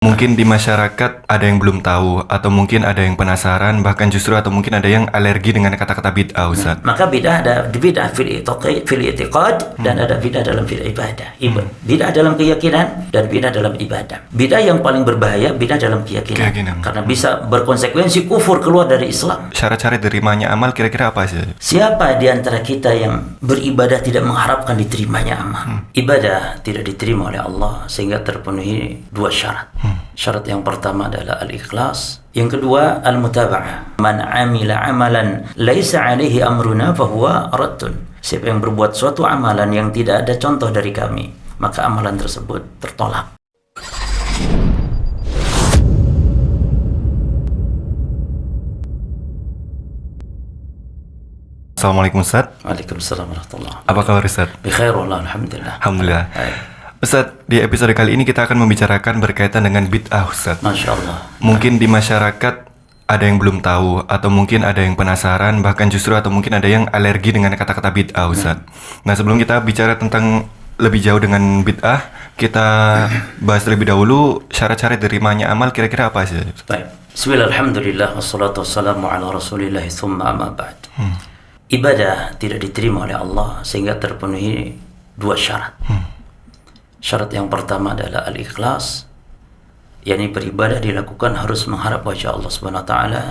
Mungkin di masyarakat ada yang belum tahu, atau mungkin ada yang penasaran, bahkan justru atau mungkin ada yang alergi dengan kata-kata bid'ah, Ustaz. Maka bid'ah ada bid'ah fil i'tiqad dan ada bid'ah dalam fil ibadah. Bid'ah dalam keyakinan dan bid'ah dalam ibadah. Bid'ah yang paling berbahaya bid'ah dalam keyakinan. Karena bisa berkonsekuensi kufur, keluar dari Islam. Syarat-syarat diterimanya amal kira-kira apa sih? Siapa di antara kita yang beribadah tidak mengharapkan diterimanya amal? Ibadah tidak diterima oleh Allah sehingga terpenuhi dua syarat. Syarat yang pertama adalah al-ikhlas, yang kedua al-mutaba'ah. Man amila amalan laisa alaihi amruna fahuwa raddun. Siapa yang berbuat suatu amalan yang tidak ada contoh dari kami, maka amalan tersebut tertolak. Assalamualaikum Ustaz. Waalaikumsalam warahmatullahi wabarakatuh. Apa kabar Ustaz? Bikhair wallah, alhamdulillah. Alhamdulillah. Ustaz, di episode kali ini kita akan membicarakan berkaitan dengan bid'ah, Ustaz. Masya Allah. Mungkin di masyarakat ada yang belum tahu, atau mungkin ada yang penasaran, bahkan justru atau mungkin ada yang alergi dengan kata-kata bid'ah, Ustaz. Nah, sebelum kita bicara tentang lebih jauh dengan bid'ah, kita bahas terlebih dahulu syarat-syarat diterimanya amal kira-kira apa sih? Baik. Bismillah, alhamdulillah, wassalatu wassalamu ala rasulillah, thumma amma ba'd. Ibadah tidak diterima oleh Allah sehingga terpenuhi dua syarat. Syarat yang pertama adalah al-ikhlas, yakni beribadah dilakukan harus mengharap wajah Allah Subhanahu wa taala,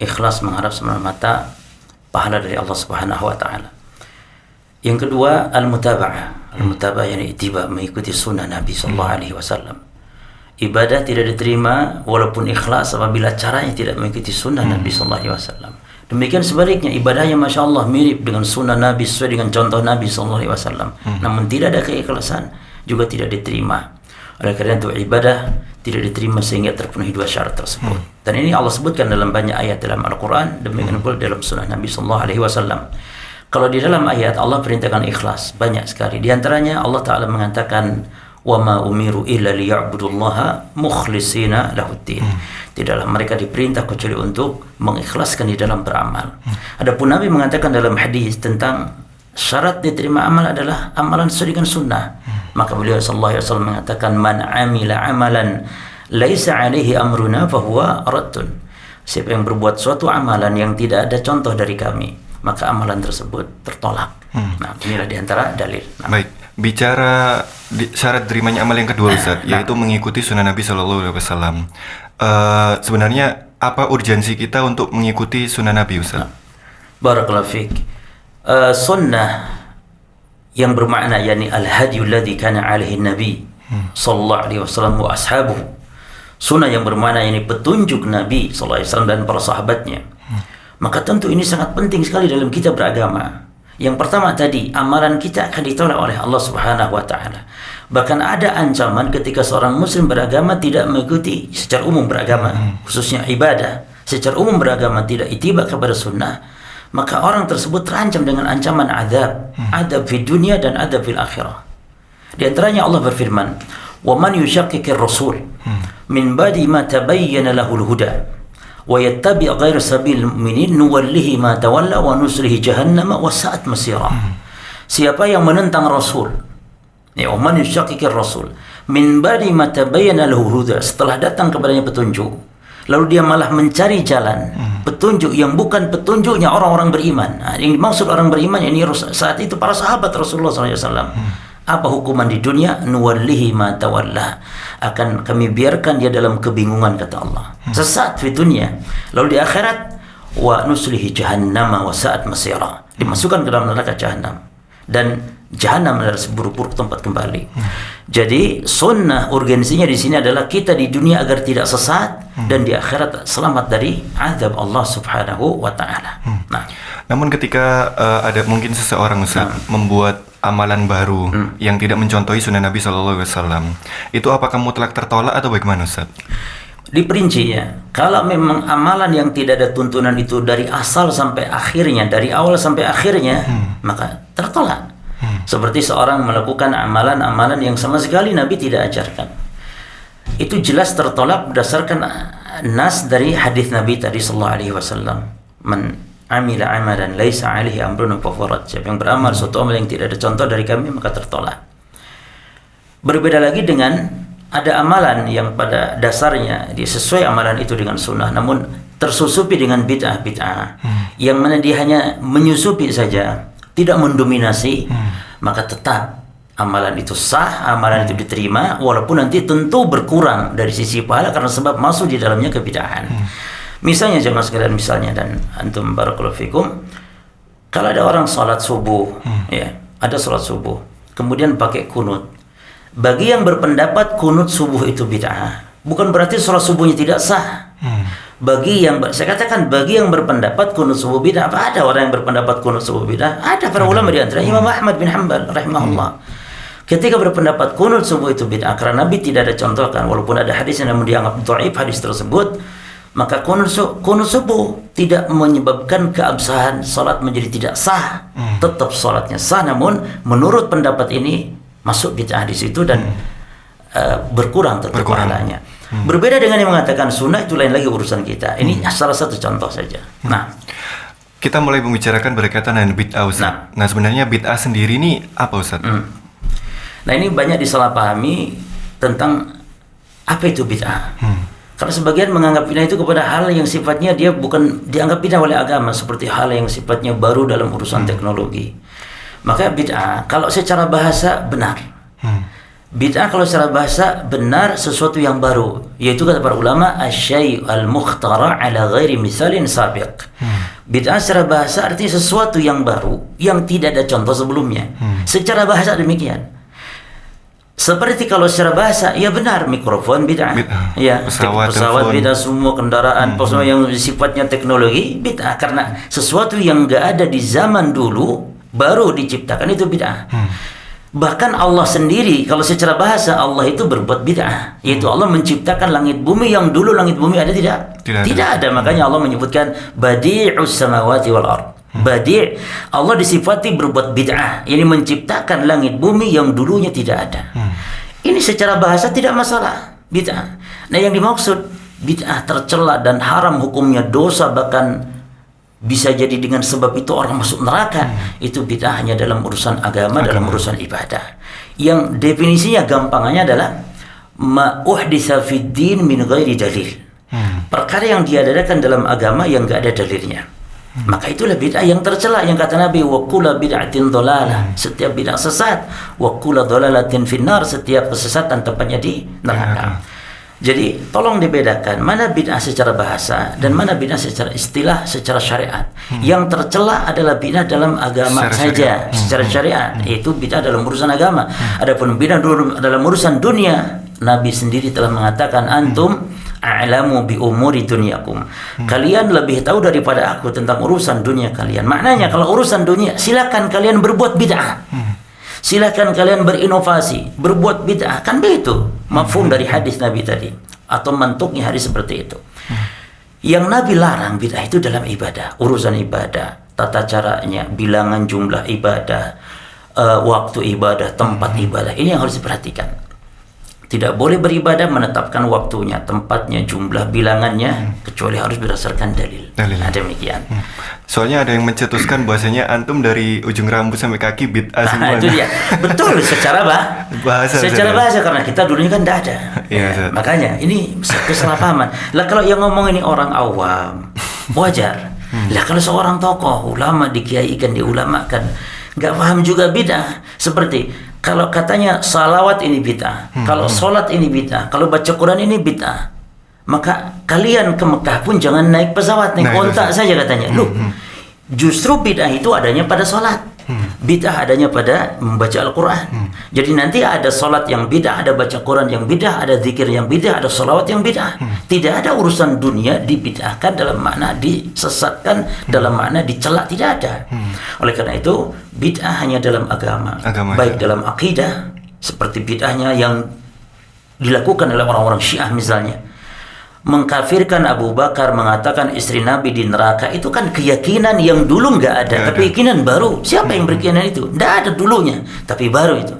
ikhlas mengharap semata-mata pahala dari Allah Subhanahu wa taala. Yang kedua al-mutaba'ah. Al-mutaba'ah yakni ittiba, mengikuti sunnah Nabi sallallahu alaihi wasallam. Ibadah tidak diterima walaupun ikhlas apabila caranya tidak mengikuti sunnah Nabi sallallahu alaihi wasallam. Demikian sebaliknya, ibadahnya Masya Allah mirip dengan sunnah Nabi, sesuai dengan contoh Nabi SAW. Namun tidak ada keikhlasan, juga tidak diterima. Oleh karena itu ibadah tidak diterima sehingga terpenuhi dua syarat tersebut. Dan ini Allah sebutkan dalam banyak ayat dalam Al-Quran, demikian pula dalam sunnah Nabi SAW. Kalau di dalam ayat Allah perintahkan ikhlas, banyak sekali. Di antaranya Allah Ta'ala mengatakan, وَمَا أُمِرُوا إِلَّا لِيَعْبُدُوا اللَّهَ مُخْلِصِينَ لَهُ الدِّينَ. Tidaklah mereka diperintah kecuali untuk mengikhlaskan di dalam beramal. Adapun Nabi mengatakan dalam hadis tentang syarat diterima amal adalah amalan sesuai dengan sunnah. Maka beliau sallallahu alaihi wasallam mengatakan, man amila amalan laisa alaihi amruna fahuwa raddun. Siapa yang berbuat suatu amalan yang tidak ada contoh dari kami, maka amalan tersebut tertolak. Nah, inilah diantara dalil. Baik, bicara syarat terimanya amal yang kedua, Ustaz, yaitu mengikuti sunnah Nabi Shallallahu Alaihi Wasallam. Sebenarnya apa urgensi kita untuk mengikuti sunnah Nabi, Ustaz? Barakallahu fiik. Sunnah yang bermakna yakni al-hadiyul ladzi kana alaihi Nabi sallallahu alaihi wasallam wa ashabuhu. Sunnah yang bermakna yakni petunjuk Nabi sallallahu alaihi wasallam dan para sahabatnya. Maka tentu ini sangat penting sekali dalam kita beragama. Yang pertama tadi, amalan kita akan ditolak oleh Allah Subhanahu wa taala. Bahkan ada ancaman ketika seorang muslim beragama tidak mengikuti secara umum beragama, khususnya ibadah, secara umum beragama tidak ittiba kepada sunnah, maka orang tersebut terancam dengan ancaman azab, azab di dunia dan azab fil akhirah. Di antaranya Allah berfirman, "Wa man yushaqqiqir rasul min ba'di ma tabayyana lahul huda wa yattabi' ghayra sabilil mu'minin nuwallihi ma tawalla wa nuslihi jahannam wa sa'at masira." Siapa yang menentang Rasul, ya, man yushaqiqir Rasul min ba'di ma tabayyana lahu huda, setelah datang kepadanya petunjuk, lalu dia malah mencari jalan petunjuk yang bukan petunjuknya orang-orang beriman. Nah, yang dimaksud orang beriman ini saat itu para sahabat Rasulullah SAW. Apa hukuman di dunia? Nuwallihi ma tawalla, akan kami biarkan dia dalam kebingungan, kata Allah. Sesat di dunia. Lalu di akhirat, wa nuslihi jahannama wa sa'at masira, dimasukkan ke dalam neraka jahanam. Dan jahanam adalah seburuk-buruk tempat kembali. Jadi sunnah urgensinya di sini adalah kita di dunia agar tidak sesat dan di akhirat selamat dari azab Allah Subhanahu wa taala. Nah, namun ketika ada mungkin seseorang, Ustaz, membuat amalan baru yang tidak mencontohi sunnah Nabi Shallallahu Alaihi Wasallam, itu apakah mutlak tertolak atau bagaimana, Ustaz? Diperinci ya, kalau memang amalan yang tidak ada tuntunan itu dari asal sampai akhirnya, dari awal sampai akhirnya, maka tertolak. Seperti seorang melakukan amalan-amalan yang sama sekali Nabi tidak ajarkan, itu jelas tertolak berdasarkan nas dari hadis Nabi tadi sallallahu alaihi wasallam. Man amila amalan laisa alaihi amruna fahuwa rad. Siapa yang beramal suatu amal yang tidak ada contoh dari kami, maka tertolak. Berbeda lagi dengan ada amalan yang pada dasarnya dia sesuai amalan itu dengan sunnah, namun tersusupi dengan bid'ah yang mana dia hanya menyusupi saja, tidak mendominasi, maka tetap amalan itu sah, amalan itu diterima, walaupun nanti tentu berkurang dari sisi pahala karena sebab masuk di dalamnya kebid'ahan. Misalnya jemaah sekalian, misalnya, dan antum barakallahu fikum, kalau ada orang salat subuh, ya, ada salat subuh, kemudian pakai kunut. Bagi yang berpendapat kunut subuh itu bid'ah, bukan berarti salat subuhnya tidak sah. Bagi yang saya katakan, bagi yang berpendapat kunut subuh bid'ah, apa ada orang yang berpendapat kunut subuh bid'ah? Ada para ulama di antara Imam Ahmad bin Hanbal rahimahullah. Ketika berpendapat kunut subuh itu bid'ah karena Nabi tidak ada contohkan, walaupun ada hadis yang namun dianggap dhaif hadis tersebut, maka kunut subuh tidak menyebabkan keabsahan salat menjadi tidak sah. Tetap salatnya sah, namun menurut pendapat ini masuk bid'ah di situ dan berkurang tetap pahalanya. Berbeda dengan yang mengatakan sunnah, itu lain lagi urusan kita. Ini salah satu contoh saja. Nah, kita mulai membicarakan berkaitan dengan bid'ah, Ustaz. Nah, sebenarnya bid'ah sendiri ini apa, Ustaz? Nah, ini banyak disalahpahami tentang apa itu bid'ah. Karena sebagian menganggap bid'ah itu kepada hal yang sifatnya dia bukan dianggap bid'ah oleh agama, seperti hal yang sifatnya baru dalam urusan teknologi. Maka bid'ah kalau secara bahasa benar. Bid'ah kalau secara bahasa benar sesuatu yang baru, yaitu kata para ulama asy-syai' al-mukhtara' ala ghairi misalin sabiq. Bid'ah secara bahasa artinya sesuatu yang baru yang tidak ada contoh sebelumnya. Secara bahasa demikian. Seperti kalau secara bahasa, ya benar, mikrofon bid'ah. Ya, pesawat bid'ah, semua kendaraan, semua yang sifatnya teknologi bid'ah, karena sesuatu yang enggak ada di zaman dulu baru diciptakan itu bid'ah. Bahkan Allah sendiri kalau secara bahasa Allah itu berbuat bid'ah, yaitu Allah menciptakan langit bumi yang dulu langit bumi ada tidak? Tidak ada. Makanya Allah menyebutkan badi'us samawati wal ard. Badi', Allah disifati berbuat bid'ah, yakni menciptakan langit bumi yang dulunya tidak ada. Ini secara bahasa tidak masalah, bid'ah. Nah, yang dimaksud bid'ah tercela dan haram hukumnya dosa, bahkan bisa jadi dengan sebab itu orang masuk neraka. Itu bid'ah hanya dalam urusan agama, dalam urusan ibadah. Yang definisinya gampangannya adalah ma uhditsa fid din min ghairi dalil. Perkara yang diadakan dalam agama yang enggak ada dalilnya. Maka itulah bid'ah yang tercela, yang kata Nabi wa kullu bid'atin dhalalah, setiap bid'ah sesat, wa kullu dhalalatin finnar, setiap kesesatan tempatnya di neraka. Jadi tolong dibedakan mana bid'ah secara bahasa dan mana bid'ah secara istilah, secara syariat. Yang tercela adalah bid'ah dalam agama saja, secara syariat, yaitu bid'ah dalam urusan agama. Adapun bid'ah dalam urusan dunia, Nabi sendiri telah mengatakan antum a'lamu bi umuri dunyakum. Kalian lebih tahu daripada aku tentang urusan dunia kalian. Maknanya kalau urusan dunia silakan kalian berbuat bid'ah. Silakan kalian berinovasi, berbuat bid'ah. Kan begitu mafhum dari hadis Nabi tadi, atau mantuknya hadis seperti itu. Yang Nabi larang bid'ah itu dalam ibadah, urusan ibadah, tata caranya, bilangan jumlah ibadah, waktu ibadah, tempat ibadah. Ini yang harus diperhatikan. Tidak boleh beribadah menetapkan waktunya, tempatnya, jumlah bilangannya, kecuali harus berdasarkan dalil. Nah, demikian. Soalnya ada yang mencetuskan bahwasanya antum dari ujung rambut sampai kaki bid'ah semua. Itu dia. Betul, secara bahasa. Secara bahasa, karena kita dulunya kan tidak ada. Makanya ini kesalahpahaman. Lah kalau yang ngomong ini orang awam, wajar. Lah kalau seorang tokoh, ulama dikiaikan, diulamakan, nggak paham juga bid'ah. Seperti kalau katanya salawat ini bid'ah, kalau sholat ini bid'ah, kalau baca Quran ini bid'ah, maka kalian ke Mekah pun jangan naik pesawat, naik onta saja katanya. Loh, justru bid'ah itu adanya pada sholat, bid'ah adanya pada membaca Al-Quran. Jadi nanti ada sholat yang bid'ah, ada baca Quran yang bid'ah, ada zikir yang bid'ah, ada sholawat yang bid'ah. Tidak ada urusan dunia dibid'ahkan dalam makna disesatkan, dalam makna dicela, tidak ada. Oleh karena itu bid'ah hanya dalam agama baik dalam akidah, seperti bid'ahnya yang dilakukan oleh orang-orang Syiah misalnya, mengkafirkan Abu Bakar, mengatakan istri Nabi di neraka. Itu kan keyakinan yang dulu nggak ada, tapi keyakinan baru. Siapa yang berkeyakinan itu? Nggak ada dulunya, tapi baru itu.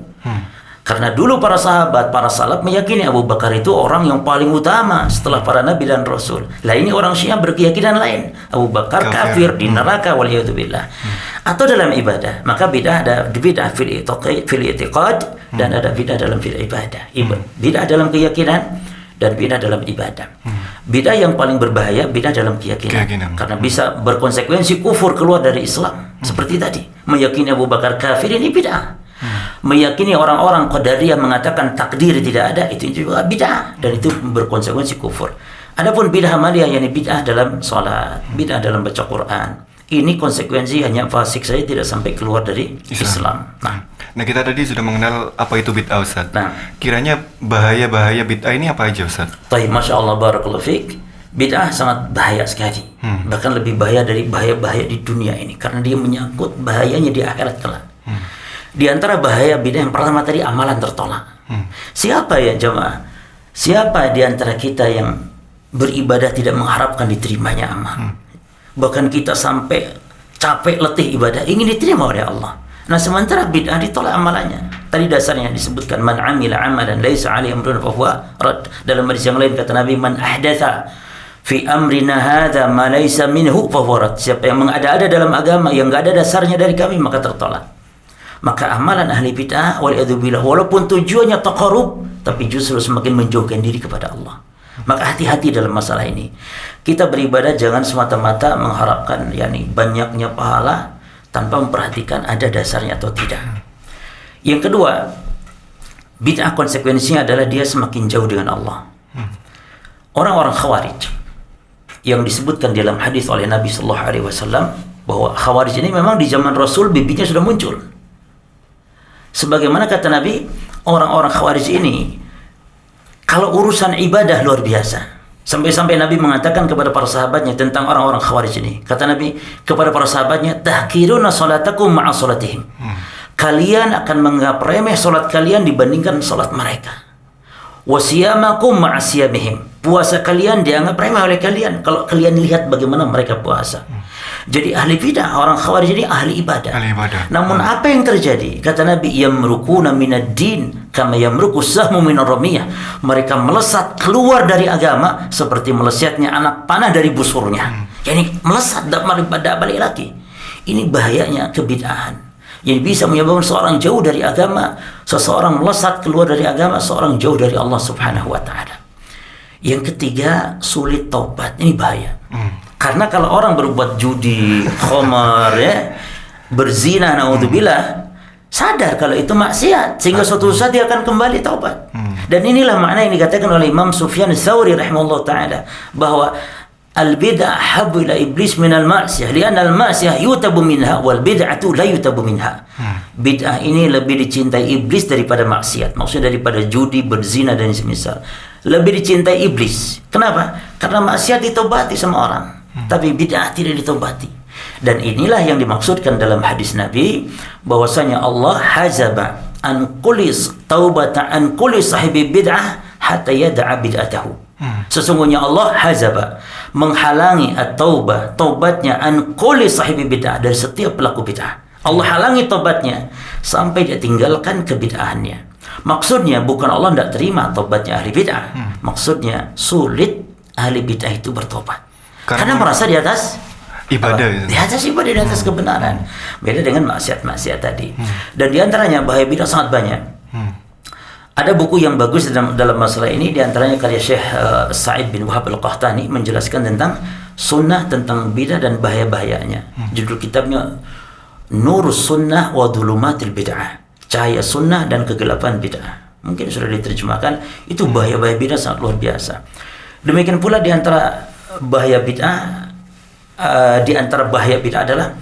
Karena dulu para sahabat, para salaf meyakini Abu Bakar itu orang yang paling utama setelah para nabi dan rasul. Lah ini orang Syiah berkeyakinan lain. Abu Bakar kafir di neraka waliyadzubillah. Atau dalam ibadah, maka bid'ah ada bid'ah fil i'tiqad dan ada bid'ah dalam fil ibadah. Bid'ah dalam keyakinan dan bid'ah dalam ibadah. Bid'ah yang paling berbahaya bid'ah dalam keyakinan. Karena bisa berkonsekuensi kufur, keluar dari Islam. Seperti tadi, meyakini Abu Bakar kafir, ini bid'ah. Meyakini orang-orang Qadariyah mengatakan takdir tidak ada, itu juga bid'ah dan itu berkonsekuensi kufur. Adapun bid'ah amaliyah, yakni bid'ah dalam salat, bid'ah dalam baca Quran, ini konsekuensi hanya fasik saja, tidak sampai keluar dari Islam. Nah, kita tadi sudah mengenal apa itu bid'ah, Ustaz. Nah, kiranya bahaya-bahaya bid'ah ini apa aja, Ustaz? Baik, Masya Allah, barakallahu fiik. Bid'ah sangat bahaya sekali. Bahkan lebih bahaya dari bahaya-bahaya di dunia ini, karena dia menyangkut bahayanya di akhirat kelak. Di antara bahaya bid'ah yang pertama tadi, amalan tertolak. Siapa ya jemaah? Siapa di antara kita yang beribadah tidak mengharapkan diterimanya amal? Bahkan kita sampai capek letih ibadah ingin diterima oleh Allah. Nah, sementara bid'ah ditolak amalannya. Tadi dasarnya disebutkan man amila amalan laisa alaihi amruna fa huwa rad. Dalam hadis yang lain kata Nabi, man ahdatsa fi amrina hadza ma laisa minhu fa huwa rad. Siapa yang mengada-ada dalam agama yang enggak ada dasarnya dari kami, maka tertolak. Maka amalan ahli bid'ah waliyadzubillah, walaupun tujuannya taqarrub, tapi justru semakin menjauhkan diri kepada Allah. Maka hati-hati dalam masalah ini. Kita beribadah jangan semata-mata mengharapkan banyaknya pahala tanpa memperhatikan ada dasarnya atau tidak. Yang kedua, bid'ah konsekuensinya adalah dia semakin jauh dengan Allah. Orang-orang Khawarij yang disebutkan dalam hadis oleh Nabi sallallahu alaihi wasallam bahwa Khawarij ini memang di zaman Rasul bibitnya sudah muncul. Sebagaimana kata Nabi, orang-orang Khawarij ini kalau urusan ibadah luar biasa. Sampai-sampai Nabi mengatakan kepada para sahabatnya tentang orang-orang Khawarij ini. Kata Nabi kepada para sahabatnya, tahkiruna salatakum ma'a salatihim. Kalian akan menganggap remeh salat kalian dibandingkan salat mereka. Wasiyamakum ma'a siyamihim. Puasa kalian dianggap remeh oleh kalian kalau kalian lihat bagaimana mereka puasa. Jadi ahli bidah, orang Khawarij ini ahli ibadah. Namun apa yang terjadi? Kata Nabi, yamrukuna minad din kama yamruku sahmu minar ramiyah. Mereka melesat keluar dari agama seperti melesatnya anak panah dari busurnya. Yani melesat tak balik lagi. Ini bahayanya kebid'ahan. Jadi bisa menyebabkan seorang jauh dari agama, seseorang melesat keluar dari agama, seorang jauh dari Allah Subhanahu wa taala. Yang ketiga, sulit taubat. Ini bahaya. Karena kalau orang berbuat judi, khamar, berzina, naudzubillah, sadar kalau itu maksiat, sehingga suatu saat dia akan kembali taubat. Dan inilah makna yang dikatakan oleh Imam Sufyan Ats-Tsauri rahimahullah taala bahwa al-bid'ah habbu ila iblis min al-ma'siyah, li'anna al-ma'siyah yutabu minha wal bid'atu la yutabu minha. Bid'ah ini lebih dicintai iblis daripada maksiat. Maksudnya daripada judi, berzina dan semisal. Lebih dicintai iblis. Kenapa? Karena maksiat ditobati sama orang. Tapi bid'ah tidak ditobati. Dan inilah yang dimaksudkan dalam hadis Nabi bahwasanya Allah hazaba an kulli taubata an kulli sahibi bid'ah hatta yada'a bid'atahu. Sesungguhnya Allah hazaba menghalangi at-taubah, taubatnya an kulli sahibi bid'ah, dari setiap pelaku bid'ah. Allah halangi taubatnya sampai dia tinggalkan kebid'ahannya. Maksudnya bukan Allah tidak terima taubatnya ahli bid'ah. Maksudnya sulit ahli bid'ah itu bertobat. Karena merasa di atas ibadah, di atas ibadah, di atas kebenaran. Beda dengan maksiat-maksiat tadi. Dan diantaranya bahaya bid'ah sangat banyak. Ada buku yang bagus dalam masalah ini, diantaranya karya Syekh Sa'id bin Wahab Al-Qahtani menjelaskan tentang sunnah, tentang bid'ah dan bahaya-bahayanya. Judul kitabnya Nurus Sunnah wa Dhulumatil Bid'ah, cahaya sunnah dan kegelapan bid'ah. Mungkin sudah diterjemahkan. Itu bahaya-bahaya bid'ah sangat luar biasa. Demikian pula diantara bahaya bid'ah, adalah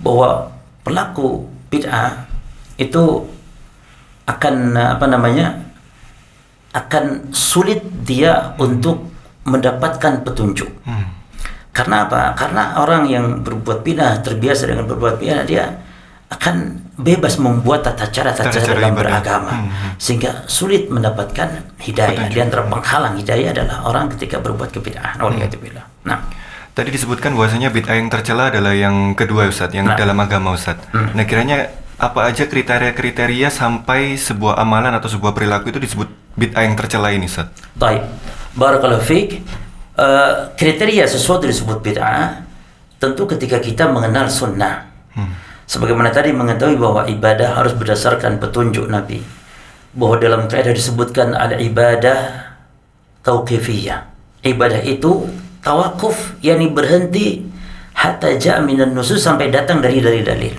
bahwa pelaku bid'ah itu akan akan sulit dia untuk mendapatkan petunjuk. Karena apa? Karena orang yang berbuat bid'ah, terbiasa dengan berbuat bid'ah, dia akan bebas membuat tata cara dalam beragama, sehingga sulit mendapatkan hidayah. Di antara penghalang hidayah adalah orang ketika berbuat kebid'ahan. Nah, tadi disebutkan bahwasanya bid'ah yang tercela adalah yang kedua, Ustaz, yang dalam agama, Ustaz. Nah, kiranya apa aja kriteria-kriteria sampai sebuah amalan atau sebuah perilaku itu disebut bid'ah yang tercela ini, Ustaz? Baik, barakallahu fiik. Kriteria sesuatu disebut bid'ah tentu ketika kita mengenal sunnah. Sebagaimana tadi mengetahui bahwa ibadah harus berdasarkan petunjuk Nabi. Bahwa dalam kaidah disebutkan al-ibadah tauqifiyah. Ibadah itu tawakuf, yakni berhenti hatta ja'a minan nusus, sampai datang dari dalil.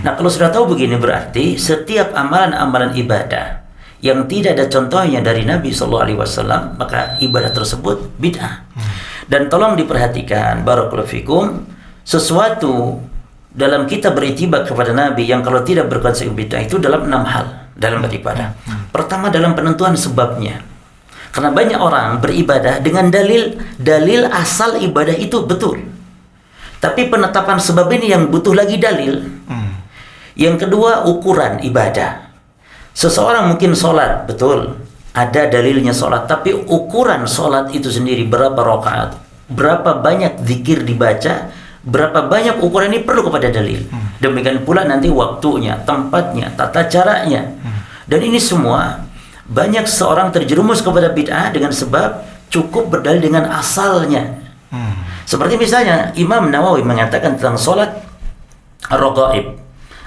Nah, kalau sudah tahu begini berarti setiap amalan-amalan ibadah yang tidak ada contohnya dari Nabi SAW, maka ibadah tersebut bid'ah. Dan tolong diperhatikan, barakallahu fikum, sesuatu dalam kita beritibar kepada Nabi yang kalau tidak berkonsekuensi bid'ah itu dalam 6 hal dalam beribadah. Pertama, dalam penentuan sebabnya. Karena banyak orang beribadah dengan dalil asal ibadah itu betul. Tapi penetapan sebab ini yang butuh lagi dalil. Yang kedua, ukuran ibadah. Seseorang mungkin sholat, betul, ada dalilnya sholat, tapi ukuran sholat itu sendiri, berapa rakaat, berapa banyak zikir dibaca, berapa banyak ukuran ini perlu kepada dalil. Demikian pula nanti waktunya, tempatnya, tata caranya. Dan ini semua banyak seorang terjerumus kepada bid'ah dengan sebab cukup berdalil dengan asalnya. Seperti misalnya Imam Nawawi mengatakan tentang solat raghaib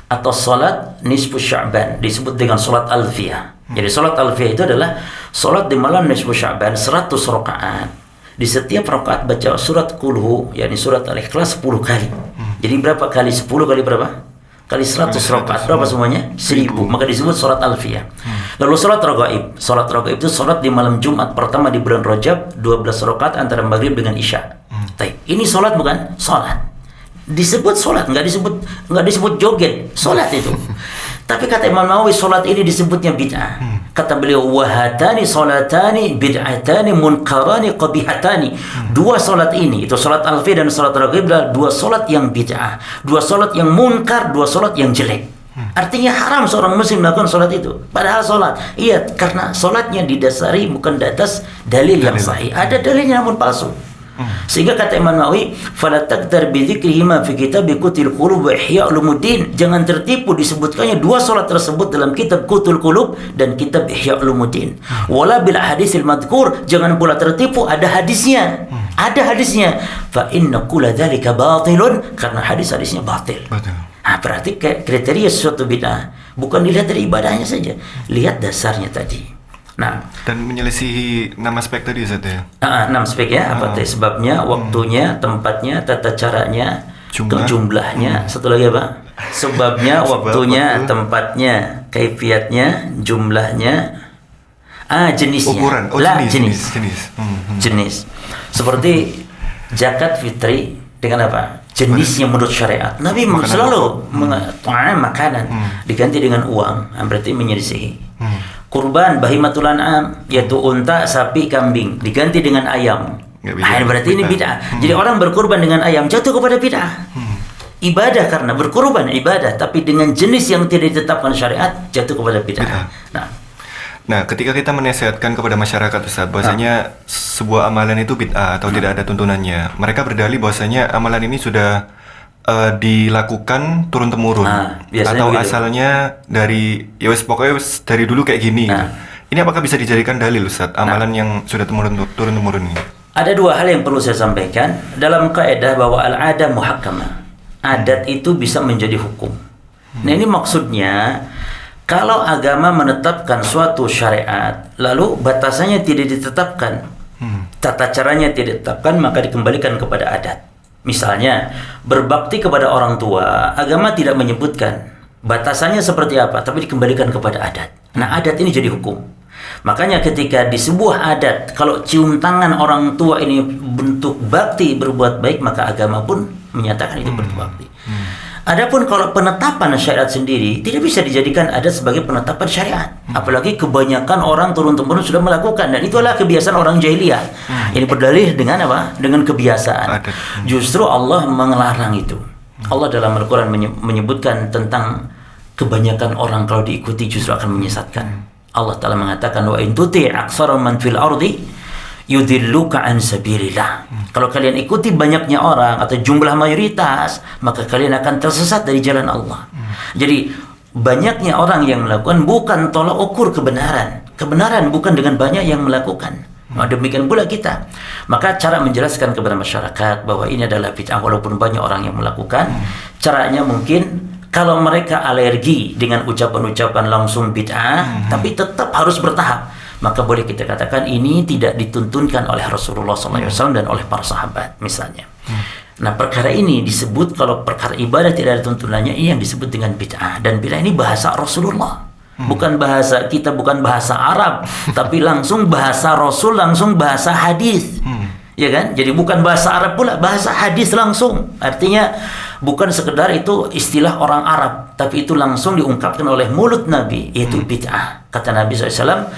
atau solat nisfu Sya'ban, disebut dengan solat alfiyah. Jadi solat alfiyah itu adalah solat di malam nisfu Sya'ban 100 rakaat. Di setiap rakaat baca surat Qulhu, yakni surat Al-Ikhlas 10 kali. Jadi berapa kali 10 kali berapa? Kali 100 rakaat, berapa semuanya? 1000. Maka disebut solat alfiyah. Lalu solat raghaib. Solat raghaib itu solat di malam Jumat pertama di bulan Rajab, 12 rakaat antara maghrib dengan isya. Ini solat bukan? Solat. Disebut solat, nggak disebut joget. Solat itu. Tapi kata Imam Nawawi, solat ini disebutnya bid'ah. Kata beliau, wahatani solatani bid'atani munkarani qabihatani. Dua solat ini, itu solat alfiyah dan solat raghaib, adalah dua solat yang bid'ah, dua solat yang munkar, dua solat yang jelek. Artinya haram seorang muslim melakukan solat itu. Padahal solat, iya, karena solatnya didasari bukan di atas dalil yang sahih. Ada dalilnya namun palsu. Sehingga kata Imam Nawawi, fala taqdar bi dzikrihi ma fi kitab Qutul Qulub wa Ihya Ulumuddin. Jangan tertipu disebutkannya dua solat tersebut dalam kitab Qutul Qulub dan kitab Ihya Ulumuddin. Wala bil hadisil madhkur, jangan pula tertipu ada hadisnya. Ada hadisnya. Fa inna kulla dzalika batilun, karena hadis-hadisnya batil. Nah, berarti kriteria suatu bid'ah bukan dilihat dari ibadahnya saja, lihat dasarnya tadi. Nah, dan menyelisihi 6 aspek tadi, Ustaz ya. 6 aspek ya, apa tadi sebabnya, waktunya, tempatnya, tata caranya, jumlahnya. Satu lagi apa? Sebabnya, waktunya, tempatnya, kaifiatnya, jumlahnya, jenisnya. Ukuran, jenis. Jenis. Seperti zakat fitri dengan apa? Jenisnya menurut syariat. Nabi selalu makanan diganti dengan uang, berarti menyelisihi. Kurban bahimatul an'am, yaitu unta, sapi, kambing diganti dengan ayam. Berarti ini bid'ah. Jadi orang berkurban dengan ayam jatuh kepada bid'ah. Ibadah karena berkurban ibadah, tapi dengan jenis yang tidak ditetapkan syariat jatuh kepada bid'ah. Nah, ketika kita menasihatkan kepada masyarakat, Ustaz, bahwasanya sebuah amalan itu bid'ah atau tidak ada tuntunannya, mereka berdalih bahwasanya amalan ini sudah dilakukan turun-temurun atau asalnya dari pokoknya dari dulu kayak gini. Ini apakah bisa dijadikan dalil, Ustaz, amalan yang sudah turun-temurun ini? Ada dua hal yang perlu saya sampaikan dalam kaidah bahwa al-'adah muhakkamah. Adat itu bisa menjadi hukum. Nah, ini maksudnya kalau agama menetapkan suatu syariat lalu batasannya tidak ditetapkan, tata caranya tidak ditetapkan, maka dikembalikan kepada adat. Misalnya, berbakti kepada orang tua, agama tidak menyebutkan batasannya seperti apa, tapi dikembalikan kepada adat. Nah, adat ini jadi hukum. Makanya ketika di sebuah adat, kalau cium tangan orang tua ini bentuk bakti, berbuat baik, maka agama pun menyatakan itu bentuk bakti. Adapun kalau penetapan syariat sendiri tidak bisa dijadikan adat sebagai penetapan syariat. Apalagi kebanyakan orang turun-temurun sudah melakukan, dan itu adalah kebiasaan orang jahiliyah. Ini berdalih dengan apa? Dengan kebiasaan. Justru Allah melarang itu. Allah dalam Al-Quran menyebutkan tentang kebanyakan orang kalau diikuti justru akan menyesatkan. Allah Ta'ala mengatakan, wa in tuti' aktsara man fil ardi yudilluka an sabilillah. Kalau kalian ikuti banyaknya orang atau jumlah mayoritas, maka kalian akan tersesat dari jalan Allah. Jadi banyaknya orang yang melakukan bukan tolak ukur kebenaran. Kebenaran bukan dengan banyak yang melakukan. Demikian pula kita. Maka cara menjelaskan kepada masyarakat bahwa ini adalah bid'ah walaupun banyak orang yang melakukan, caranya mungkin kalau mereka alergi dengan ucapan-ucapan langsung bid'ah, tapi tetap harus bertahap, maka boleh kita katakan ini tidak dituntunkan oleh Rasulullah SAW dan oleh para sahabat misalnya. Nah, perkara ini disebut, kalau perkara ibadah tidak ada tuntunannya, ini yang disebut dengan bid'ah. Dan bid'ah ini bahasa Rasulullah. Bukan bahasa kita, bukan bahasa Arab, tapi langsung bahasa Rasul, langsung bahasa hadis. Ya kan? Jadi bukan bahasa Arab pula, bahasa hadis langsung. Artinya bukan sekedar itu istilah orang Arab, tapi itu langsung diungkapkan oleh mulut Nabi, yaitu bid'ah. Kata Nabi SAW,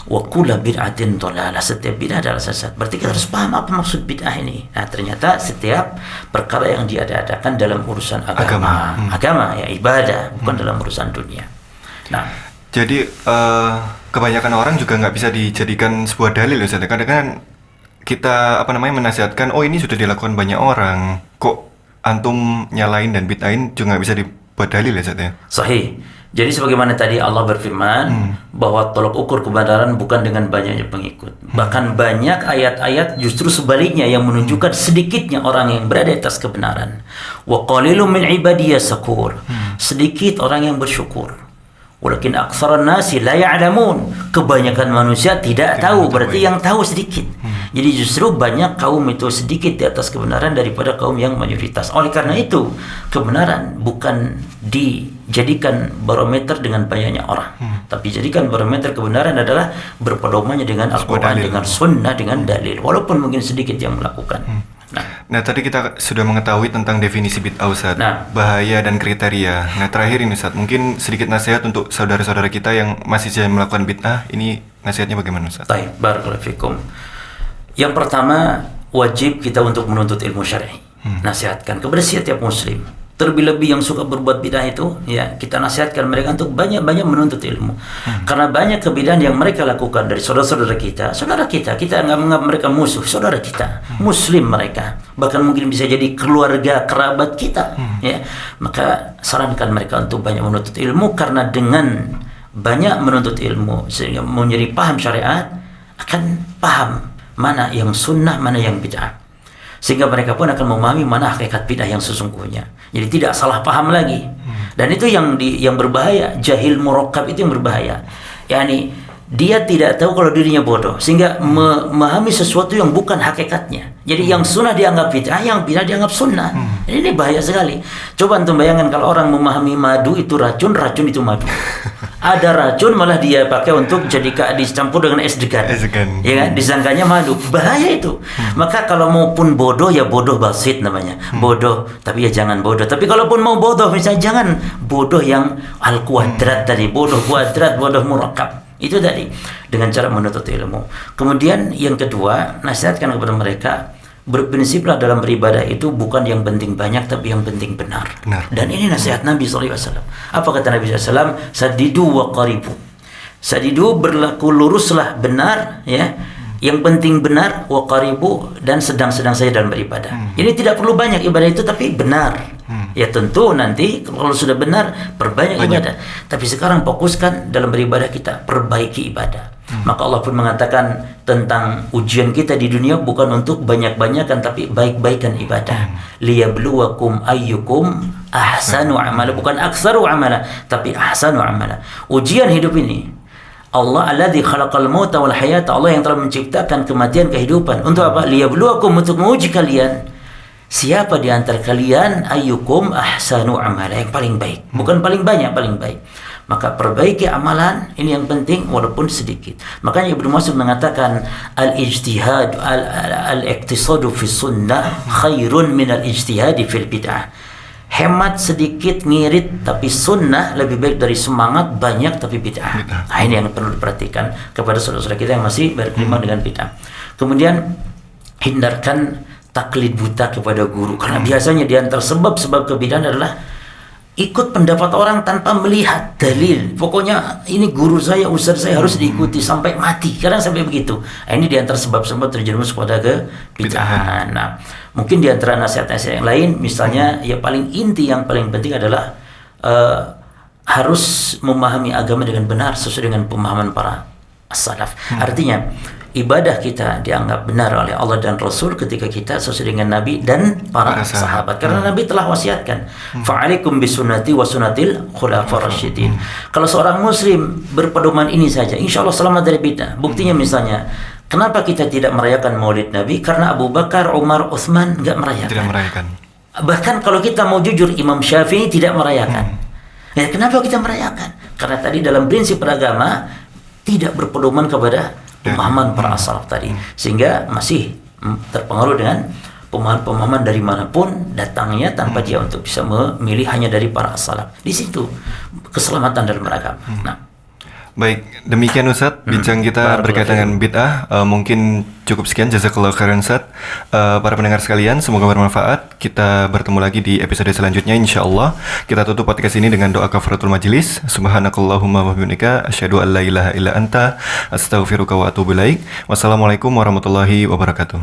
wa kullu bid'atin dhalalah, setiap bid'ah adalah sesat. Berarti kita harus paham apa maksud bid'ah ini. Nah, ternyata setiap perkara yang diadakan dalam urusan agama, ya ibadah, bukan dalam urusan dunia. Nah, jadi kebanyakan orang juga nggak bisa dijadikan sebuah dalil, Ustaz. Kadang-kadang kita menasihatkan, oh ini sudah dilakukan banyak orang, kok antum nyalain dan bid'ahin juga nggak bisa dibuat dalil, Ustaz ya. Sahih. Jadi sebagaimana tadi Allah berfirman bahwa tolak ukur kebenaran bukan dengan banyaknya pengikut. Bahkan banyak ayat-ayat justru sebaliknya yang menunjukkan sedikitnya orang yang berada di atas kebenaran. Wa qalilum min ibadiyas syakur. Sedikit orang yang bersyukur. Walakin aktsaran nasi la ya'lamun. Kebanyakan manusia tidak tahu, berarti yang tahu sedikit. Jadi justru banyak kaum itu sedikit di atas kebenaran daripada kaum yang mayoritas. Oleh karena itu, kebenaran bukan dijadikan barometer dengan banyaknya orang. Tapi jadikan barometer kebenaran adalah berpedomannya dengan Al-Quran, dengan sunnah, dengan dalil. Walaupun mungkin sedikit yang melakukan. Nah, tadi kita sudah mengetahui tentang definisi bid'ah, Ustaz, bahaya dan kriteria. Nah, terakhir ini, Ustaz, mungkin sedikit nasihat untuk saudara-saudara kita yang masih saja melakukan bid'ah. Ini nasihatnya bagaimana, Ustaz? Baik, barakallahu fikum. Yang pertama, wajib kita untuk menuntut ilmu syar'i. Nasihatkan kepada setiap muslim. Terlebih-lebih yang suka berbuat bid'ah itu, ya, kita nasihatkan mereka untuk banyak-banyak menuntut ilmu. Karena banyak kebid'ahan yang mereka lakukan dari saudara-saudara kita. Kita nggak menganggap mereka musuh, saudara kita, muslim mereka. Bahkan mungkin bisa jadi keluarga, kerabat kita. Ya. Maka sarankan mereka untuk banyak menuntut ilmu, karena dengan banyak menuntut ilmu, sehingga menjadi paham syariat, akan paham mana yang sunnah, mana yang bid'ah. Sehingga mereka pun akan memahami mana hakikat bid'ah yang sesungguhnya. Jadi tidak salah paham lagi. Dan itu yang berbahaya. Jahil murakkab itu yang berbahaya. Yani dia tidak tahu kalau dirinya bodoh, sehingga memahami sesuatu yang bukan hakikatnya. Jadi yang sunnah dianggap bid'ah, yang bid'ah dianggap sunnah. Ini bahaya sekali. Coba antum bayangkan kalau orang memahami madu itu racun, racun itu madu. Ada racun malah dia pakai untuk dicampur dengan es degan. Ya kan? Disangkanya madu. Bahaya itu. Maka kalau maupun bodoh, ya bodoh basit namanya. Bodoh, tapi ya jangan bodoh. Tapi kalaupun mau bodoh, misalnya jangan bodoh yang al-kuadrat tadi, bodoh kuadrat, bodoh murakkab. Itu tadi, dengan cara menuntut ilmu. Kemudian yang kedua, nasihatkan kepada mereka, berprinsiplah dalam beribadah itu bukan yang penting banyak, tapi yang penting benar. Dan ini nasihat Nabi SAW. Apa kata Nabi SAW? Sadidu wa qaribu. Sadidu, berlaku luruslah, benar, ya. Yang penting benar, wa qaribu, dan sedang-sedang saja dalam beribadah. Ini tidak perlu banyak ibadah itu, tapi benar. Ya tentu nanti kalau sudah benar, perbanyak ibadah. Tapi sekarang fokuskan dalam beribadah kita, perbaiki ibadah. Maka Allah pun mengatakan tentang ujian kita di dunia bukan untuk banyak-banyakan, tapi baik-baikan ibadah. Liyabluwakum ayyukum ahsanu amala, bukan aktsaru amala, tapi ahsanu amala. Ujian hidup ini, Allah alladzi khalaqal mauta wal hayata, Allah yang telah menciptakan kematian, kehidupan. Untuk apa? Liyabluwakum, untuk menguji kalian. Siapa di antara kalian ayyukum ahsanu amala, yang paling baik, bukan paling banyak, paling baik. Maka perbaiki amalan, ini yang penting walaupun sedikit. Makanya Ibnu Mas'ud mengatakan al-ijtihad al-iqtisadu fi sunnah khairun min al-ijtihadi fil bid'ah. Hemat sedikit, ngirit tapi sunnah lebih baik dari semangat banyak tapi bid'ah. Nah, ini yang perlu diperhatikan kepada saudara-saudara kita yang masih berkeliman dengan bid'ah. Kemudian hindarkan taklid buta kepada guru, karena biasanya di antara sebab-sebab kebid'ahan adalah ikut pendapat orang tanpa melihat dalil. Pokoknya ini guru saya, ustaz saya, harus diikuti sampai mati. Kadang sampai begitu. Nah, ini di antara sebab-sebab terjerumus kepada kebid'ahan. Nah, mungkin di antara nasihat-nasihat yang lain, misalnya ya paling inti, yang paling penting adalah harus memahami agama dengan benar sesuai dengan pemahaman para as-salaf. Artinya ibadah kita dianggap benar oleh Allah dan Rasul ketika kita sesuai dengan Nabi dan para sahabat. Karena Nabi telah wasiatkan, fa'alaikum bisunnati wa sunnatil khulafar rasyidin. Kalau seorang muslim berpedoman ini saja, insya Allah selamat dari bid'ah. Buktinya misalnya, kenapa kita tidak merayakan Maulid Nabi? Karena Abu Bakar, Umar, Utsman nggak merayakan. Tidak merayakan. Bahkan kalau kita mau jujur, Imam Syafi'i tidak merayakan. Ya, kenapa kita merayakan? Karena tadi dalam prinsip beragama tidak berpedoman kepada pemahaman para as-salaf tadi, sehingga masih terpengaruh dengan pemahaman-pemahaman dari manapun datangnya tanpa dia untuk bisa memilih hanya dari para as-salaf. Di situ keselamatan dalam beragama. Nah, baik, demikian Ustadz bincang kita berkaitan dengan bid'ah. Mungkin cukup sekian, jazakallahu khairan Ustadz. Para pendengar sekalian, semoga bermanfaat. Kita bertemu lagi di episode selanjutnya insyaallah. Kita tutup podcast ini dengan doa kafaratul majelis. Subhanakallahumma wa bihamdika asyhadu an la ilaha illa anta astaghfiruka wa atubu ilaik. Wassalamualaikum warahmatullahi wabarakatuh.